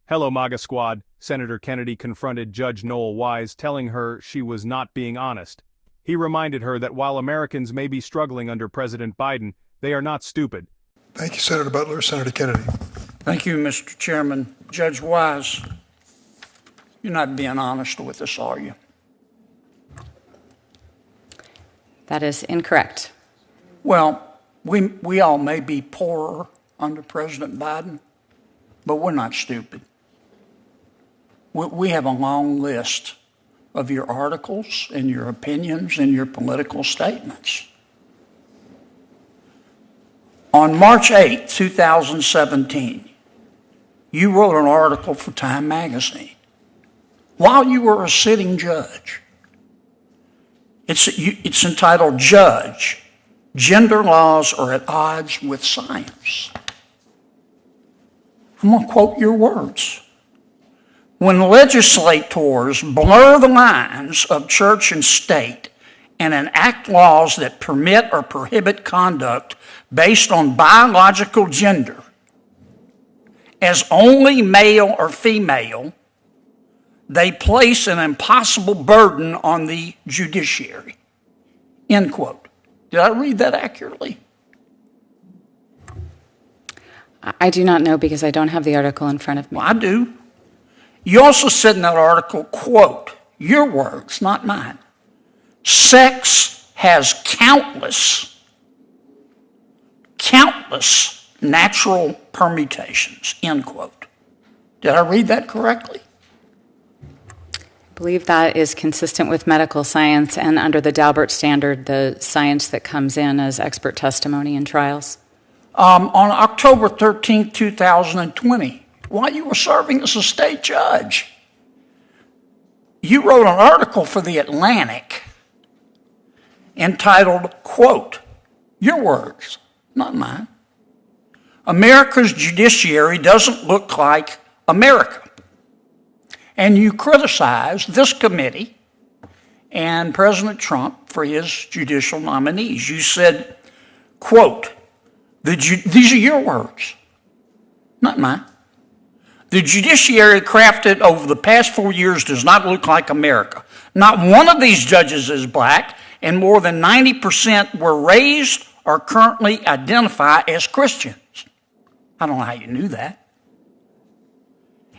Hello, MAGA squad. Senator Kennedy confronted Judge Noel Wise, telling her she was not being honest. He reminded her that while Americans may be struggling under President Biden, they are not stupid. Thank you, Senator Butler. Senator Kennedy. Thank you, Mr. Chairman. Judge Wise, you're not being honest with us, are you? That is incorrect. Well, we all may be poorer under President Biden, but we're not stupid. We have a long list of your articles and your opinions and your political statements. On March 8, 2017, you wrote an article for Time magazine while you were a sitting judge. It's entitled, Judge, Gender Laws Are at Odds with Science. I'm going to quote your words. When legislators blur the lines of church and state and enact laws that permit or prohibit conduct based on biological gender as only male or female, they place an impossible burden on the judiciary. End quote. Did I read that accurately? I do not know because I don't have the article in front of me. Well, I do. You also said in that article, quote, your words, not mine, sex has countless natural permutations, end quote. Did I read that correctly? I believe that is consistent with medical science and under the Daubert standard, the science that comes in as expert testimony in trials. On October 13, 2020, while you were serving as a state judge, you wrote an article for The Atlantic entitled, quote, your words, not mine, America's judiciary doesn't look like America. And you criticized this committee and President Trump for his judicial nominees. You said, quote, these are your words, not mine. The judiciary crafted over the past 4 years does not look like America. Not one of these judges is black, and more than 90% were raised or currently identify as Christians. I don't know how you knew that.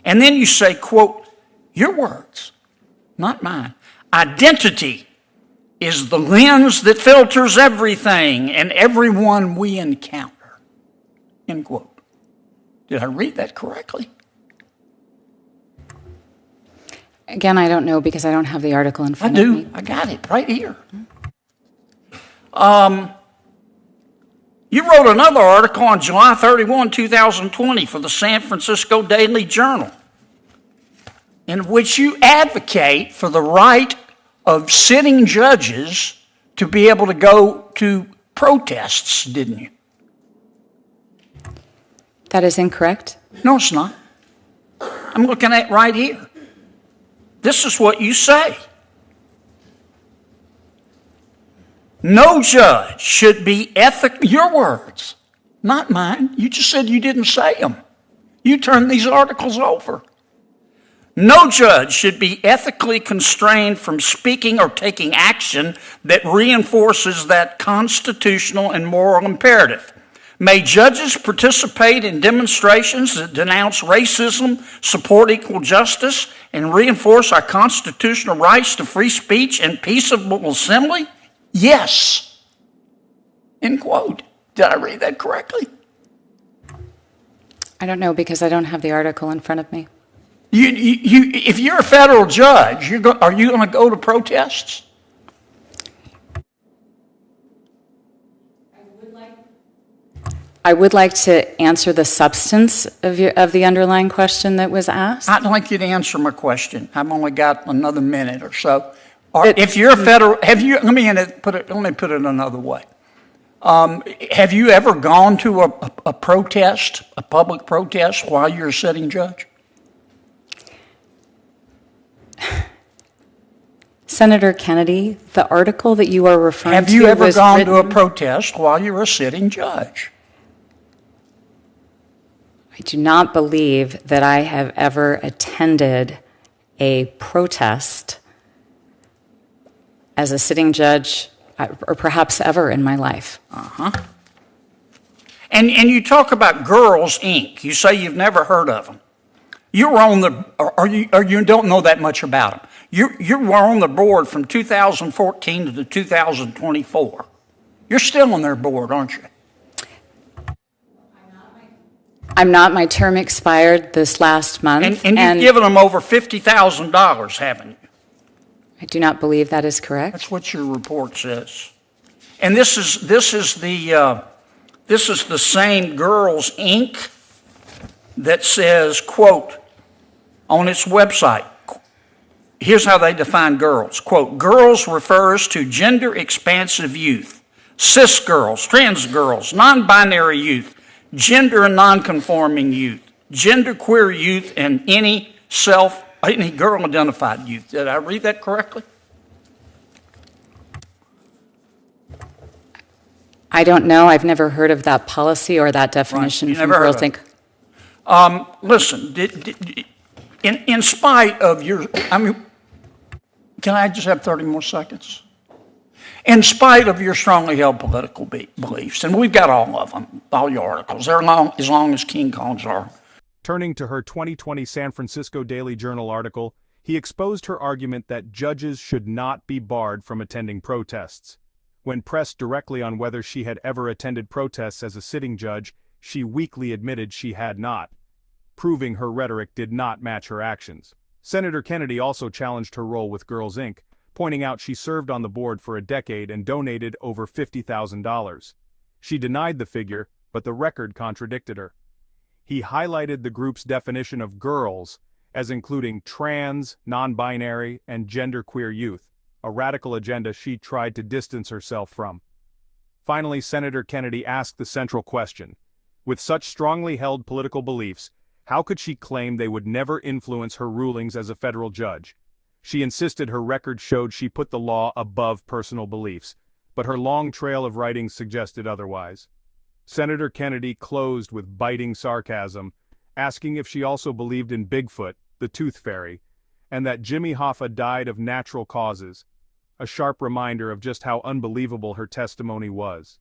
And then you say, quote, your words, not mine. Identity is the lens that filters everything and everyone we encounter. End quote. Did I read that correctly? Again, I don't know because I don't have the article in front of me. I do. I got it right here. You wrote another article on July 31, 2020 for the San Francisco Daily Journal in which you advocate for the right of sitting judges to be able to go to protests, didn't you? That is incorrect. No, it's not. I'm looking at it right here. This is what you say. No judge should be ethical. Your words, not mine. You just said you didn't say them. You turned these articles over. No judge should be ethically constrained from speaking or taking action that reinforces that constitutional and moral imperative. May judges participate in demonstrations that denounce racism, support equal justice, and reinforce our constitutional rights to free speech and peaceable assembly? Yes. End quote. Did I read that correctly? I don't know because I don't have the article in front of me. If you're a federal judge, are you going to go to protests? I would like to answer the substance of the underlying question that was asked. I'd like you to answer my question. I've only got another minute or so. If you're a federal, let me put it another way. Have you ever gone to a protest, a public protest, while you're a sitting judge? Senator Kennedy, the article that you are referring to Have you ever gone to a written... protest while you're a sitting judge? I do not believe that I have ever attended a protest as a sitting judge, or perhaps ever in my life. And you talk about Girls Inc. You say you've never heard of them. You were on the, or you don't know that much about them. You were on the board from 2014 to 2024. You're still on their board, aren't you? I'm not. My term expired this last month. And you've given them over $50,000, haven't you? I do not believe that is correct. That's what your report says. And this is the same Girls Inc. that says, quote, on its website, here's how they define girls. Quote, girls refers to gender expansive youth, cis girls, trans girls, non-binary youth, gender and non-conforming youth, genderqueer youth, and any girl-identified youth. Did I read that correctly? I don't know. I've never heard of that policy or that definition Right. from Never heard Girls of Inc. Listen, in spite of your, can I just have 30 more seconds? In spite of your strongly held political beliefs, and we've got all of them, all your articles, they're as long as King Kong's are. Turning to her 2020 San Francisco Daily Journal article, he exposed her argument that judges should not be barred from attending protests. When pressed directly on whether she had ever attended protests as a sitting judge, she weakly admitted she had not, proving her rhetoric did not match her actions. Senator Kennedy also challenged her role with Girls Inc., pointing out she served on the board for a decade and donated over $50,000. She denied the figure, but the record contradicted her. He highlighted the group's definition of girls as including trans, non-binary, and genderqueer youth, a radical agenda she tried to distance herself from. Finally, Senator Kennedy asked the central question: with such strongly held political beliefs, how could she claim they would never influence her rulings as a federal judge? She insisted her record showed she put the law above personal beliefs, but her long trail of writings suggested otherwise. Senator Kennedy closed with biting sarcasm, asking if she also believed in Bigfoot, the Tooth Fairy, and that Jimmy Hoffa died of natural causes, a sharp reminder of just how unbelievable her testimony was.